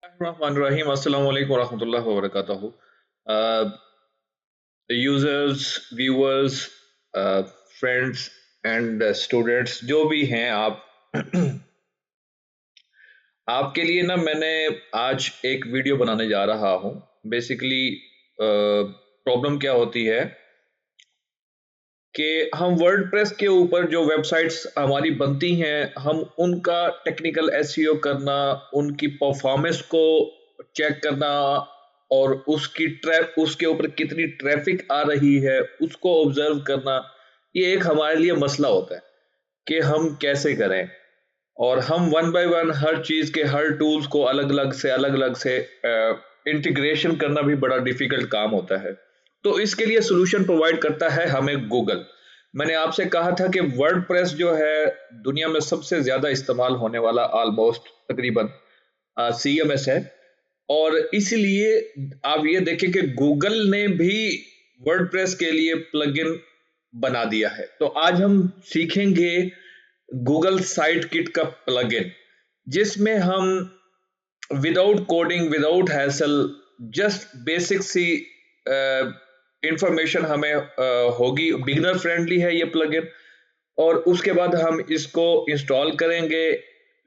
Bismillahirrahmanirrahim. Assalamu alaikum warahmatullahi wabarakatuh. Users, viewers, uh, friends and students जो भी हैं आप आपके लिए ना मैंने आज एक वीडियो बनाने जा रहा हूँ। बेसिकली प्रॉब्लम क्या होती है कि हम वर्डप्रेस के ऊपर जो वेबसाइट्स हमारी बनती हैं, हम उनका टेक्निकल एसईओ करना, उनकी परफॉर्मेंस को चेक करना और उसके ऊपर कितनी ट्रैफिक आ रही है, उसको ऑब्जर्व करना, ये एक हमारे लिए मसला होता है कि हम कैसे करें। और हम वन बाय वन हर चीज़ के हर टूल्स को अलग-अलग से इंटीग्रेशन करना भी बड़ा डिफिकल्ट काम होता है। तो इसके लिए सॉल्यूशन प्रोवाइड करता है हमें गूगल। मैंने आपसे कहा था कि वर्डप्रेस जो है दुनिया में सबसे ज़्यादा इस्तेमाल होने वाला ऑलमोस्ट तकरीबन सीएमएस है। और इसलिए आप ये देखें कि गूगल ने भी वर्डप्रेस के लिए प्लगइन बना दिया है। तो आज हम सीखेंगे गूगल साइट किट का प्लगइन, जिसमें हम without coding, without hassle, just basic सी इंफॉर्मेशन हमें होगी। बिगिनर फ्रेंडली है ये प्लगइन। और उसके बाद हम इसको इंस्टॉल करेंगे,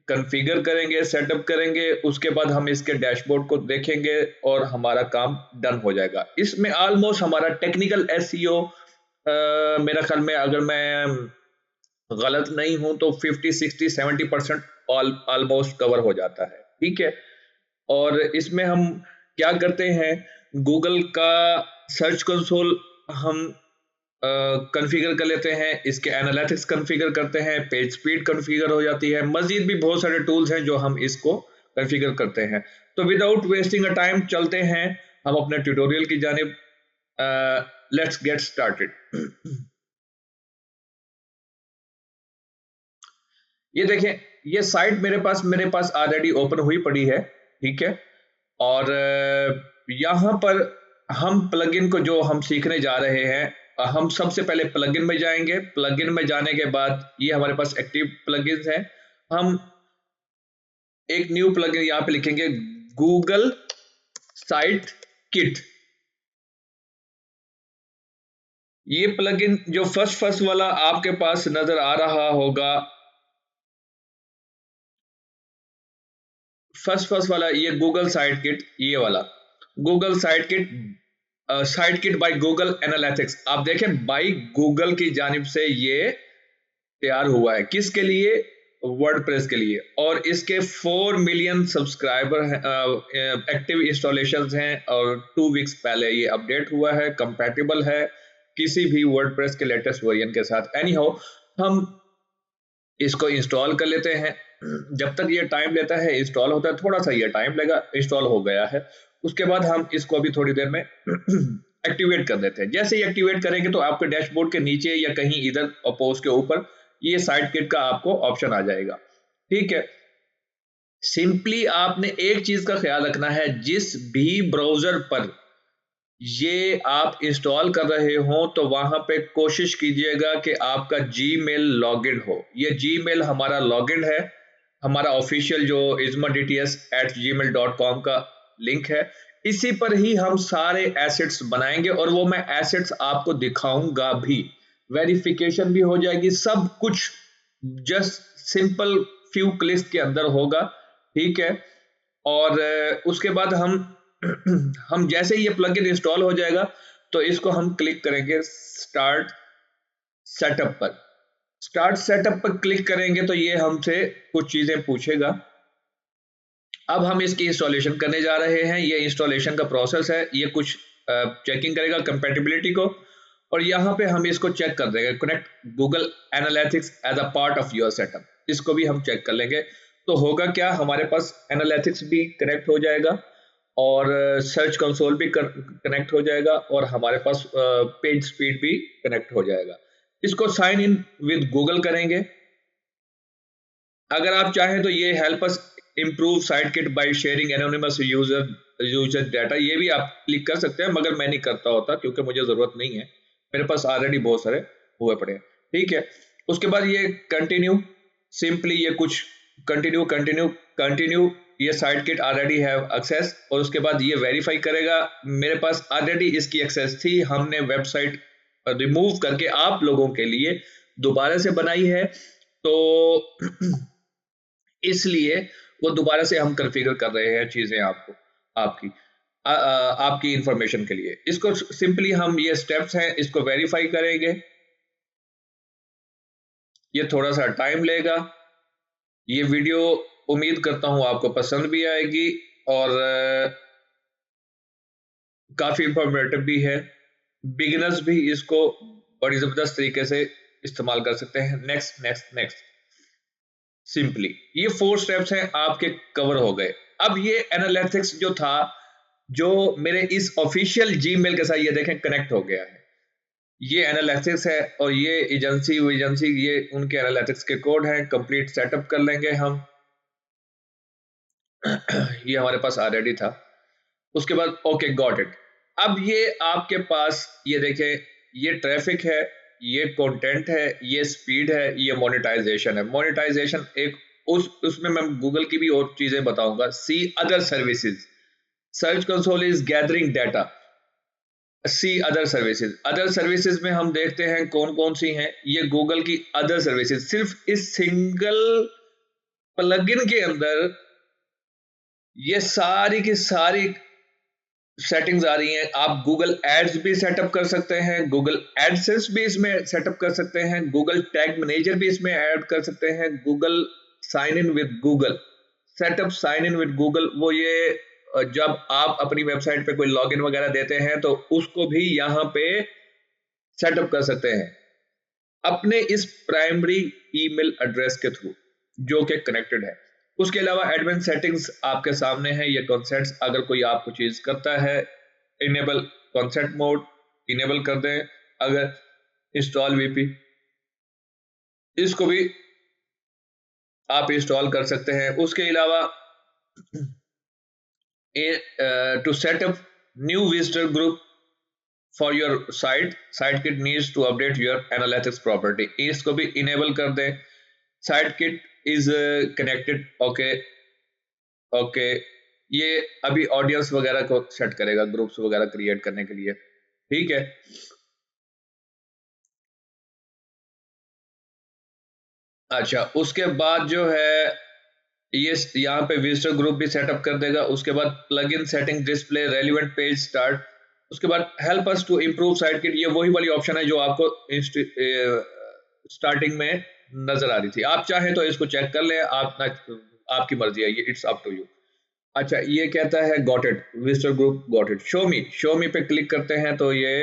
कॉन्फ़िगर करेंगे, सेटअप करेंगे, उसके बाद हम इसके डैशबोर्ड को देखेंगे और हमारा काम डन हो जाएगा। इसमें ऑलमोस्ट हमारा टेक्निकल एसईओ मेरा ख्याल में, अगर मैं गलत नहीं हूं तो 50 60 70% ऑलमोस्ट कवर हो जाता है। ठीक है। और इसमें हम क्या करते हैं, गूगल का सर्च कंसोल हम कॉन्फ़िगर कर लेते हैं, इसके एनालिटिक्स कॉन्फ़िगर करते हैं, पेज स्पीड कॉन्फ़िगर हो जाती है, मजीद भी बहुत सारे टूल्स हैं जो हम इसको कॉन्फ़िगर करते हैं। तो विदाउट वेस्टिंग अ टाइम चलते हैं हम अपने ट्यूटोरियल की जानिब। Let's get started. ये देखें, ये साइट मेरे पास ऑलरेडी ओपन हुई पड़ी है। ठीक है। और यहाँ पर हम प्लगइन को जो हम सीखने जा रहे हैं, हम सबसे पहले प्लगइन में जाएंगे। प्लगइन में जाने के बाद ये हमारे पास एक्टिव प्लगइन्स हैं। हम एक न्यू प्लगइन यहाँ पे लिखेंगे, गूगल साइट किट। ये प्लगइन जो फर्स्ट वाला आपके पास नजर आ रहा होगा, फर्स्ट वाला, ये गूगल साइट किट, ये वाला Google site kit by Google analytics. आप देखें, बाय गूगल की जानिब से ये तैयार हुआ है। किसके लिए? वर्डप्रेस के लिए। और इसके 4 मिलियन सब्सक्राइबर एक्टिव इंस्टॉलेशंस हैं और 2 वीक्स पहले ये अपडेट हुआ है, कंपैटिबल है किसी भी वर्डप्रेस के लेटेस्ट वर्जन के साथ। एनी हाउ, हम इसको इंस्टॉल कर लेते हैं। जब तक ये टाइम लेता है, इंस्टॉल होता है, थोड़ा सा ये टाइम लगा। इंस्टॉल हो गया है। उसके बाद हम इसको अभी थोड़ी देर में एक्टिवेट कर देते हैं। जैसे ही एक्टिवेट करेंगे तो आपके डैशबोर्ड के नीचे या कहीं इधर अपोज के ऊपर ये साइट किट का आपको ऑप्शन आ जाएगा। ठीक है। सिंपली आपने एक चीज का ख्याल रखना है, जिस भी ब्राउजर पर ये आप इंस्टॉल कर रहे हो तो वहां पे कोशिश कीजिएगा कि आपका जीमेल लॉगिन हो। ये जीमेल हमारा लॉगिन है, हमारा ऑफिशियल जो ismadts@gmail.com का लिंक है। इसी पर ही हम सारे एसेट्स बनाएंगे और वो मैं एसेट्स आपको दिखाऊंगा भी। वेरिफिकेशन भी हो जाएगी, सब कुछ जस्ट सिंपल फ्यू क्लिक्स के अंदर होगा। ठीक है। और उसके बाद हम जैसे ही ये प्लगइन इंस्टॉल हो जाएगा तो इसको हम क्लिक करेंगे स्टार्ट सेटअप पर। स्टार्ट सेटअप पर क्लिक करेंगे तो ये हमसे कुछ चीजें पूछेगा। अब हम इसकी इंस्टॉलेशन करने जा रहे हैं। ये इंस्टॉलेशन का प्रोसेस है। ये कुछ चेकिंग करेगा कंपैटिबिलिटी को, और यहाँ पे हम इसको चेक कर देंगे, connect Google analytics as a part of your setup. इसको भी हम चेक कर लेंगे। तो होगा क्या, हमारे पास एनालिटिक्स भी कनेक्ट हो जाएगा और सर्च कंसोल भी कनेक्ट हो जाएगा और हमारे पास पेज स्पीड भी कनेक्ट हो जाएगा। इसको साइन इन विद गूगल करेंगे। अगर आप चाहें तो ये help us improve site kit by sharing anonymous user data, ये भी आप क्लिक कर सकते हैं, मगर मैं नहीं करता होता क्योंकि मुझे जरूरत नहीं है। मेरे पास ऑलरेडी बहुत सारे हुए पड़े हैं। ठीक है। उसके बाद ये कंटिन्यू, सिंपली ये कुछ कंटिन्यू कंटिन्यू कंटिन्यू, ये site kit already have access, और उसके बाद ये वेरीफाई करेगा मेरे पास ऑलरेडी इसकी एक्सेस थी, हमने वेबसाइट रिमूव करके आप लोगों के लिए दोबारा से बनाई है, तो इसलिए वो दोबारा से हम कॉन्फ़िगर कर रहे हैं चीजें आपको, आपकी आपकी इंफॉर्मेशन के लिए। इसको सिंपली हम, ये स्टेप्स हैं, इसको वेरीफाई करेंगे, ये थोड़ा सा टाइम लेगा। ये वीडियो उम्मीद करता हूं आपको पसंद भी आएगी और काफी इंफॉर्मेटिव भी है, बिगिनर्स भी इसको बड़ी जबरदस्त तरीके से इस्तेमाल कर सकते हैं। नेक्स्ट नेक्स्ट नेक्स्ट, सिंपली ये 4 स्टेप्स हैं आपके कवर हो गए। अब ये एनालिटिक्स जो था, जो मेरे इस ऑफिशियल जीमेल के साथ ये देखें कनेक्ट हो गया है, ये एनालिटिक्स है, और ये एजेंसी ये उनके एनालिटिक्स के कोड हैं। कंप्लीट सेटअप कर लेंगे हम ये हमारे पास ऑलरेडी था। उसके बाद ओके गॉट इट। अब ये आपके पास ये देखें, ये ट्रैफिक है, ये कंटेंट है, ये स्पीड है, ये मोनेटाइजेशन है। मोनेटाइजेशन एक उसमें मैं गूगल की भी और चीजें बताऊंगा। See other services, search console is gathering data. See other services, other services में हम देखते हैं कौन कौन सी हैं। ये गूगल की अदर सर्विसेज, सिर्फ इस सिंगल प्लगइन के अंदर ये सारी की सारी सेटिंग्स आ रही हैं। आप गूगल एड्स भी सेटअप कर सकते हैं, गूगल एडसेंस भी इसमें सेटअप कर सकते हैं, गूगल टैग मैनेजर भी इसमें ऐड कर सकते हैं, Google sign in with Google, setup sign in with Google. वो ये जब आप अपनी वेबसाइट पे कोई लॉगिन वगैरह देते हैं तो उसको भी यहाँ पे सेटअप कर सकते हैं अपने इस प्राइमरी ईमेल एड्रेस के थ्रू जो कि कनेक्टेड है। उसके अलावा एडमिन सेटिंग्स आपके सामने है। ये कॉन्सेप्ट्स अगर कोई आपको चीज करता है, इनेबल कॉन्सेप्ट मोड इनेबल कर दें। अगर इंस्टॉल वीपी, इसको भी आप इंस्टॉल कर सकते हैं। उसके अलावा to setup new visitor group for your site kit needs to update your analytics property, इसको भी इनेबल कर दें। Site kit is connected, okay okay. ये अभी ऑडियंस वगैरह को सेट करेगा, ग्रुप्स वगैरह क्रिएट करने के लिए, ठीक है। अच्छा, उसके बाद जो है ये यहाँ पे विजिटर ग्रुप भी सेटअप कर देगा। उसके बाद plugin setting display relevant page start. उसके बाद help us to improve site kit, ये वही वाली ऑप्शन है जो आपको स्टार्टिंग में नजर आ रही थी। आप चाहें तो इसको चेक कर लें, आपकी मर्जी है, ये इट्स अप टू यू। अच्छा, ये कहता है got it, visitor group got it. Show मी पे क्लिक करते हैं तो ये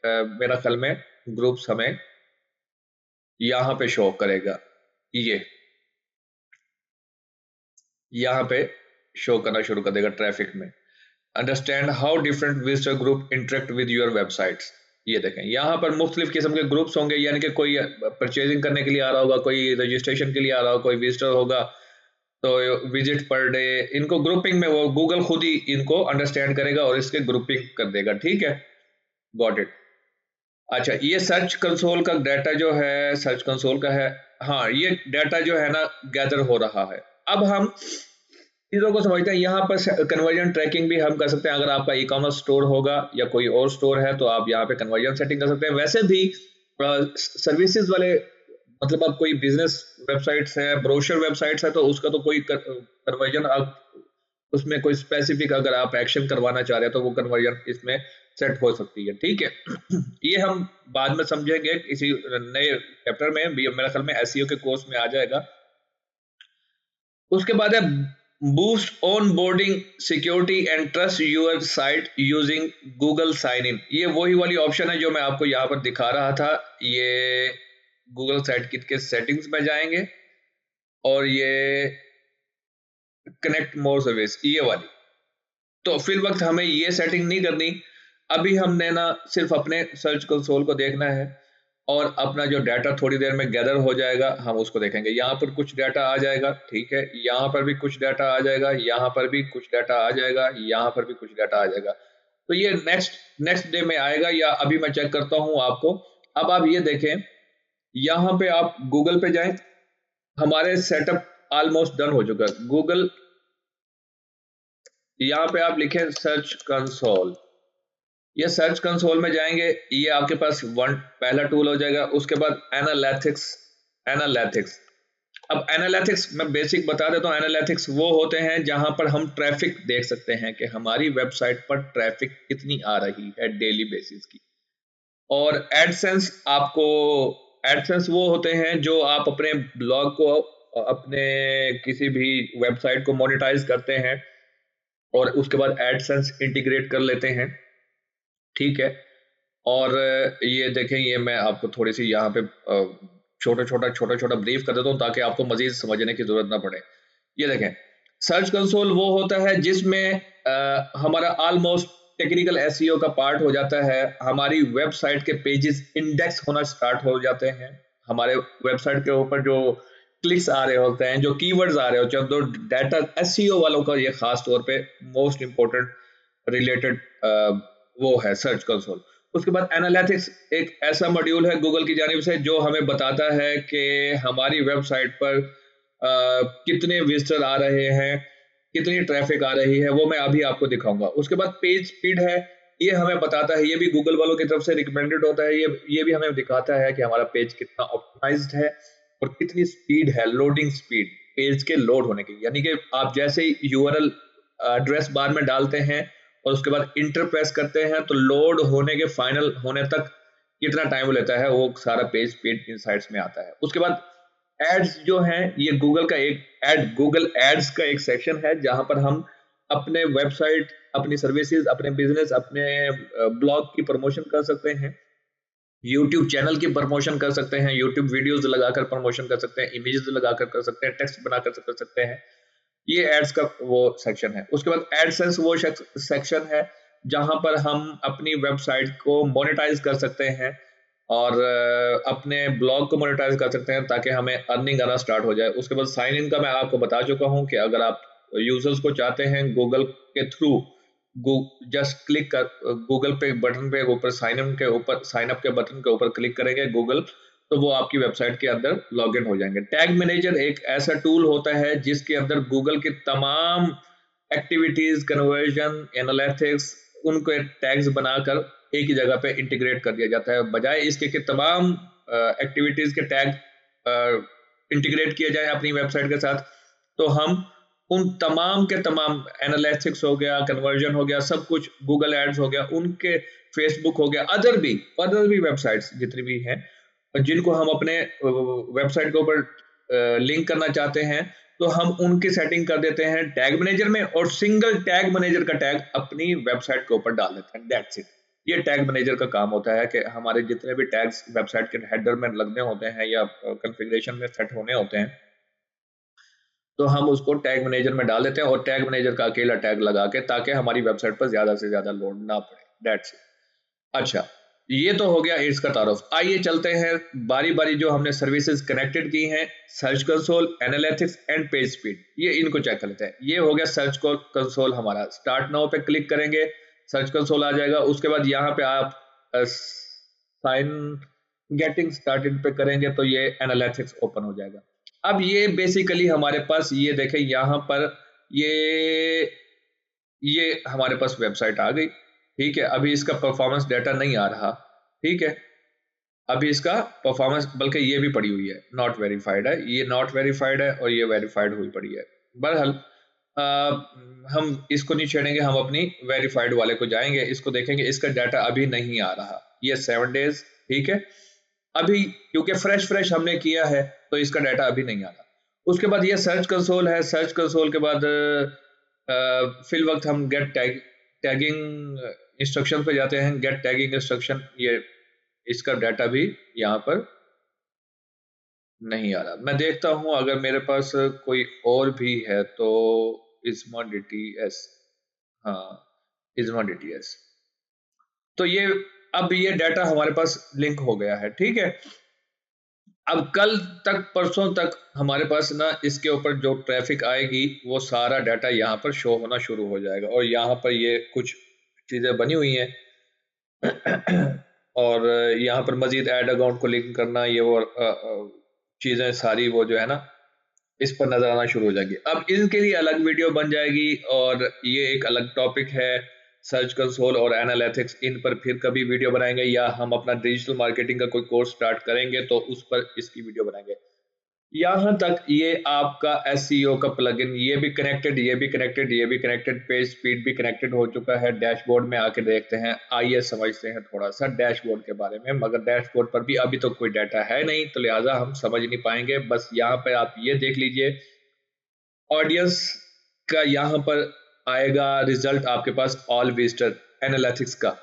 मेरा ख्याल में ग्रुप्स हमें यहाँ पे शो करेगा। ये यहाँ पे शो करना शुरू कर देगा ट्रैफिक में। Understand how different visitor group interact with your websites. ये देखें, यहाँ पर मुख्तलिफ किस्म के ग्रुप्स होंगे, यानी कि कोई परचेजिंग करने के लिए आ रहा होगा, कोई रजिस्ट्रेशन के लिए आ रहा होगा, कोई विजिटर होगा, तो विजिट पर डे, इनको ग्रुपिंग में वो गूगल खुद ही इनको अंडरस्टैंड करेगा और इसके ग्रुपिंग कर देगा, ठीक है। Got it. अच्छा, ये सर्च कंसोल का डाटा जो है, सर्च कंसोल का है, हाँ, ये डाटा जो है ना गैदर हो रहा है। अब हम चीजों को समझते हैं। यहाँ पर कन्वर्जन ट्रैकिंग भी हम कर सकते हैं। अगर आपका ई कॉमर्स स्टोर होगा या कोई और स्टोर है तो आप यहाँ पे कन्वर्जन सेटिंग कर सकते हैं। वैसे भी सर्विसेज वाले, मतलब अब कोई बिजनेस वेबसाइट्स है, ब्रोशर वेबसाइट्स है, तो उसका तो कोई कन्वर्जन, उसमें कोई स्पेसिफिक अगर आप एक्शन करवाना चाह रहे हैं तो वो कन्वर्जन इसमें सेट हो सकती है, ठीक है। ये हम बाद में समझेंगे किसी नए चैप्टर में, मेरा ख्याल में एसईओ के कोर्स में आ जाएगा। उसके बाद है boost onboarding security and trust your site using Google sign in. ये वही वाली ऑप्शन है जो मैं आपको यहाँ पर दिखा रहा था। ये गूगल साइट किट के सेटिंग्स में जाएंगे और ये कनेक्ट मोर सर्विस, ये वाली। तो फिर वक्त हमें ये सेटिंग नहीं करनी। अभी हमने ना सिर्फ अपने सर्च कंसोल को देखना है और अपना जो डाटा थोड़ी देर में गैदर हो जाएगा हम उसको देखेंगे। यहाँ पर कुछ डाटा आ जाएगा, ठीक है, यहाँ पर भी कुछ डाटा आ जाएगा, यहाँ पर भी कुछ डाटा आ जाएगा, यहाँ पर भी कुछ डाटा आ जाएगा। तो ये नेक्स्ट डे में आएगा, या अभी मैं चेक करता हूँ आपको। अब आप ये देखें, यहाँ पे आप गूगल पे जाएं, हमारे सेटअप ऑलमोस्ट डन हो चुका है। गूगल यहाँ पे आप लिखें सर्च कंसोल, ये सर्च कंसोल में जाएंगे, ये आपके पास पहला टूल हो जाएगा। उसके बाद एनालिटिक्स, एनालिटिक्स। अब एनालिटिक्स मैं बेसिक बता देता हूँ। एनालिटिक्स वो होते हैं जहां पर हम ट्रैफिक देख सकते हैं कि हमारी वेबसाइट पर ट्रैफिक कितनी आ रही है डेली बेसिस की। और एडसेंस, आपको एडसेंस वो होते हैं जो आप अपने ब्लॉग को, अपने किसी भी वेबसाइट को मोनेटाइज करते हैं और उसके बाद एडसेंस इंटीग्रेट कर लेते हैं, ठीक है। और ये देखें, ये मैं आपको थोड़ी सी यहाँ पे छोटा छोटा ब्रीफ कर देता हूँ ताकि आपको मजीद समझने की जरूरत ना पड़े। ये देखें, सर्च कंसोल वो होता है जिसमें हमारा ऑलमोस्ट टेक्निकल एसईओ का पार्ट हो जाता है। हमारी वेबसाइट के पेजेस इंडेक्स होना स्टार्ट हो जाते हैं। हमारे वेबसाइट के ऊपर जो क्लिक्स आ रहे होते हैं, जो कीवर्ड्स आ रहे होते हैं, जो डाटा एसईओ वालों का ये खास तौर पे मोस्ट इंपॉर्टेंट रिलेटेड वो है सर्च कंसोल। उसके बाद एनालिटिक्स एक ऐसा मॉड्यूल है गूगल की जानिब से जो हमें बताता है कि हमारी वेबसाइट पर कितने विजिटर आ रहे हैं, कितनी ट्रैफिक आ रही है, वो मैं अभी आपको दिखाऊंगा। उसके बाद पेज स्पीड है, ये हमें बताता है, ये भी गूगल वालों की तरफ से रिकमेंडेड होता है। ये भी हमें दिखाता है कि हमारा पेज कितना ऑप्टिमाइज्ड है और कितनी स्पीड है, लोडिंग स्पीड पेज के लोड होने की। यानी कि आप जैसे ही यूआरएल एड्रेस बार में डालते हैं और उसके बाद इंटर प्रेस करते हैं तो लोड होने के फाइनल होने तक कितना टाइम लेता है, वो सारा पेज स्पीड इनसाइट्स में आता है। उसके बाद एड्स जो हैं, ये गूगल का एक गूगल एड्स का एक सेक्शन है जहां पर हम अपने वेबसाइट, अपनी सर्विसेज, अपने बिजनेस, अपने ब्लॉग की प्रमोशन कर सकते हैं, यूट्यूब चैनल की प्रमोशन कर सकते हैं, यूट्यूब वीडियोस लगाकर प्रमोशन कर सकते हैं, इमेजेस लगाकर कर सकते हैं, टेक्स्ट बनाकर कर सकते हैं। ये एड्स का वो सेक्शन है। उसके बाद एडसेंस वो सेक्शन है जहां पर हम अपनी वेबसाइट को मोनेटाइज कर सकते हैं और अपने ब्लॉग को मोनेटाइज कर सकते हैं ताकि हमें अर्निंग आना स्टार्ट हो जाए। उसके बाद साइन इन का मैं आपको बता चुका हूं कि अगर आप यूजर्स को चाहते हैं गूगल के थ्रू, जस्ट क्लिक कर गूगल पे बटन पे ऊपर साइन इन के ऊपर, साइन अप के बटन के ऊपर क्लिक करेंगे गूगल, तो वो आपकी वेबसाइट के अंदर लॉग इन हो जाएंगे। टैग मैनेजर एक ऐसा टूल होता है जिसके अंदर गूगल के तमाम एक्टिविटीज, कन्वर्जन, एनालिटिक्स, उनको टैग्स बनाकर एक ही जगह पे इंटीग्रेट कर दिया जाता है। बजाय इसके कि तमाम एक्टिविटीज के टैग इंटीग्रेट किए जाए अपनी वेबसाइट के साथ, तो हम उन तमाम के तमाम एनालिटिक्स हो गया, कन्वर्जन हो गया, सब कुछ गूगल एड्स हो गया, उनके फेसबुक हो गया, अदर भी वेबसाइट्स जितनी भी हैं जिनको हम अपने वेबसाइट के ऊपर लिंक करना चाहते हैं, तो हम उनकी सेटिंग कर देते हैं टैग मैनेजर में और सिंगल टैग मैनेजर का टैग अपनी वेबसाइट के ऊपर डाल देते हैं। That's it. ये टैग मैनेजर का काम होता है कि हमारे जितने भी टैग्स वेबसाइट के हेडर में लगने होते हैं या कॉन्फ़िगरेशन में सेट होने होते हैं, तो हम उसको टैग मैनेजर में डाल देते हैं और टैग मैनेजर का अकेला टैग लगा के, ताकि हमारी वेबसाइट पर ज्यादा से ज्यादा लोड ना पड़े। That's it. अच्छा, ये तो हो गया इसका तारुफ। आइए चलते हैं बारी बारी जो हमने सर्विसेज कनेक्टेड की हैं, search console, analytics and page speed, ये इनको चेक कर लेते हैं। ये हो गया सर्च कंसोल हमारा। स्टार्ट नाउ पे क्लिक करेंगे, सर्च कंसोल आ जाएगा। उसके बाद यहाँ पे आप साइन गेटिंग स्टार्टेड पे करेंगे तो ये एनालिटिक्स ओपन हो जाएगा। अब ये बेसिकली हमारे पास, ये देखें यहाँ पर ये हमारे पास वेबसाइट आ गई, ठीक है। अभी इसका परफॉर्मेंस डाटा नहीं आ रहा, ठीक है। अभी इसका परफॉर्मेंस, बल्कि ये भी पड़ी हुई है नॉट वेरीफाइड है, ये नॉट वेरीफाइड है और ये वेरीफाइड हुई पड़ी है। बहरहाल हम इसको नहीं छेड़ेंगे, हम अपनी वेरीफाइड वाले को जाएंगे, इसको देखेंगे। इसका डाटा अभी नहीं आ रहा, ये 7 डेज, ठीक है। अभी क्योंकि फ्रेश हमने किया है तो इसका डाटा अभी नहीं आ रहा। उसके बाद ये सर्च कंसोल है। सर्च कंसोल के बाद फिल वक्त हम गेट टैगिंग इंस्ट्रक्शन पे जाते हैं। गेट टैगिंग इंस्ट्रक्शन, ये इसका डाटा भी यहाँ पर नहीं आ रहा। मैं देखता हूँ अगर मेरे पास कोई और भी है तो इस्मा DTS, हाँ इस्मा DTS, तो ये अब ये डाटा हमारे पास लिंक हो गया है, ठीक है। अब कल तक, परसों तक हमारे पास ना इसके ऊपर जो ट्रैफिक आएगी वो सारा डाटा यहाँ पर शो होना शुरू हो जाएगा। और यहाँ पर ये कुछ चीज़ें बनी हुई हैं और यहाँ पर मजीद ऐड अकाउंट को लिंक करना, ये वो चीज़ें सारी वो जो है ना इस पर नजर आना शुरू हो जाएगी। अब इनके लिए अलग वीडियो बन जाएगी और ये एक अलग टॉपिक है, सर्च कंसोल और एनालिटिक्स। इन पर फिर कभी वीडियो बनाएंगे, या हम अपना डिजिटल मार्केटिंग का कोई कोर्स स्टार्ट करेंगे तो उस पर इसकी वीडियो बनाएंगे। यहाँ तक ये आपका एसईओ का प्लगइन, ये भी कनेक्टेड, ये भी कनेक्टेड, ये भी कनेक्टेड, पेज स्पीड भी कनेक्टेड हो चुका है। डैशबोर्ड में आके देखते हैं, आइए समझते हैं थोड़ा सा डैशबोर्ड के बारे में। मगर डैशबोर्ड पर भी अभी तो कोई डाटा है नहीं, तो लिहाजा हम समझ नहीं पाएंगे। बस यहाँ पे आप ये देख लीजिए, ऑडियंस का यहाँ पर आएगा रिजल्ट आपके पास, ऑल विजिटर एनालिटिक्स का,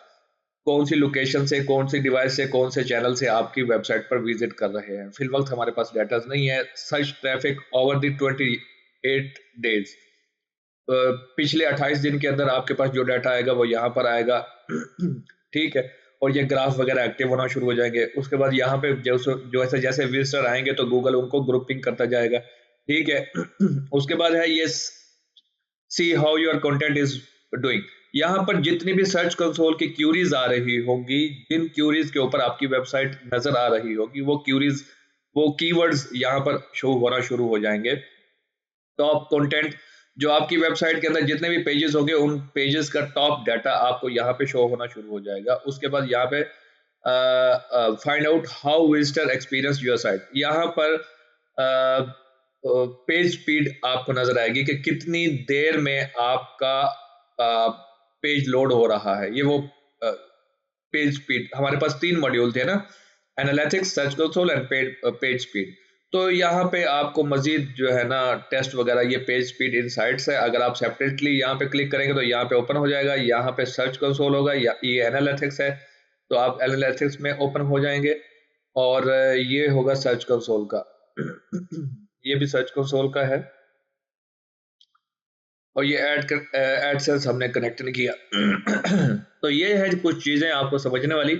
कौन सी लोकेशन से, कौन सी डिवाइस से, कौन से चैनल से आपकी वेबसाइट पर विजिट कर रहे हैं। फिल वक्त हमारे पास डाटा नहीं है। Search traffic over the 28 days, पिछले 28 दिन के अंदर आपके पास जो डाटा आएगा वो यहाँ पर आएगा। ठीक है, और ये ग्राफ वगैरह एक्टिव होना शुरू हो जाएंगे। उसके बाद यहाँ पे जो ऐसे जैसे विजिटर आएंगे तो गूगल उनको ग्रुपिंग करता जाएगा। ठीक है। उसके बाद है ये see how your content is doing. यहाँ पर जितनी भी सर्च कंसोल की क्यूरीज आ रही होगी, जिन क्यूरीज के ऊपर आपकी वेबसाइट नजर आ रही होगी, वो क्यूरीज, वो कीवर्ड्स यहाँ पर शो होना शुरू हो जाएंगे। टॉप कंटेंट, जो आपकी वेबसाइट के अंदर जितने भी पेजेस होंगे उन पेजेस का टॉप डाटा आपको यहाँ पे शो होना शुरू हो जाएगा। उसके बाद यहाँ पे find out how visitor experience your site, यहाँ पर पेज स्पीड आपको नजर आएगी कि कितनी देर में आपका पेज लोड हो रहा है। ये वो पेज स्पीड, हमारे पास 3 मॉड्यूल थे ना, analytics, search console and page speed. तो यहाँ पे आपको मजीद जो है ना टेस्ट वगैरह, ये पेज स्पीड इनसाइट्स है। अगर आप सेपरेटली यहाँ पे क्लिक करेंगे तो यहाँ पे ओपन हो जाएगा, यहाँ पे सर्च कंसोल होगा, या ये एनालिटिक्स है तो आप एनालिटिक्स में ओपन हो जाएंगे, और ये होगा सर्च कंसोल का। ये भी सर्च कंसोल का है, और ये ऐड सेल्स हमने कनेक्ट नहीं किया। तो ये है कुछ चीजें आपको समझने वाली।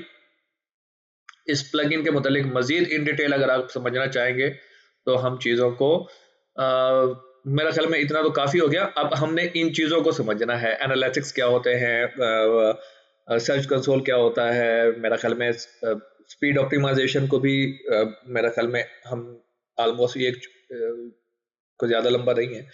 इस प्लगइन के मुतालिक मजीद इन डिटेल अगर आप समझना चाहेंगे तो हम चीज़ों को मेरा ख्याल में इतना तो काफ़ी हो गया। अब हमने इन चीज़ों को समझना है, एनालिटिक्स क्या होते हैं, सर्च कंसोल क्या होता है। मेरा ख्याल में स्पीड ऑप्टिमाइजेशन को भी मेरा ख्याल में हम ऑलमोस्ट ये को ज़्यादा लंबा नहीं है।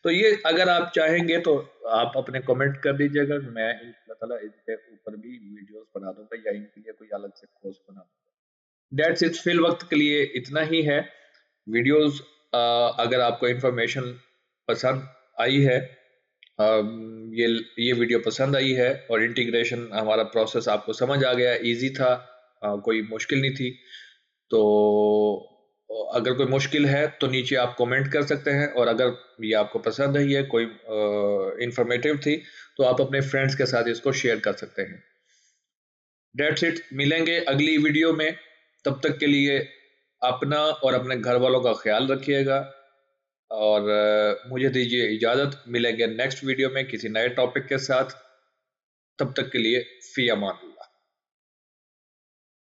तो ये अगर आप चाहेंगे तो आप अपने कमेंट कर दीजिएगा, मैं इंशाल्लाह इसके ऊपर भी वीडियोस बना दूंगा, या इनके लिए कोई अलग से कोर्स बना दूंगा। डेट्स इट, फिल वक्त के लिए इतना ही है। वीडियोस अगर आपको इंफॉर्मेशन पसंद आई है, ये वीडियो पसंद आई है और इंटीग्रेशन हमारा प्रोसेस आपको समझ आ गया, इजी था, कोई मुश्किल नहीं थी, तो अगर कोई मुश्किल है तो नीचे आप कमेंट कर सकते हैं। और अगर ये आपको पसंद आई है, कोई इंफॉर्मेटिव थी, तो आप अपने फ्रेंड्स के साथ इसको शेयर कर सकते हैं। डेट्स इट, मिलेंगे अगली वीडियो में। तब तक के लिए अपना और अपने घर वालों का ख्याल रखिएगा, और मुझे दीजिए इजाज़त। मिलेंगे नेक्स्ट वीडियो में किसी नए टॉपिक के साथ। तब तक के लिए फ़ी अमान।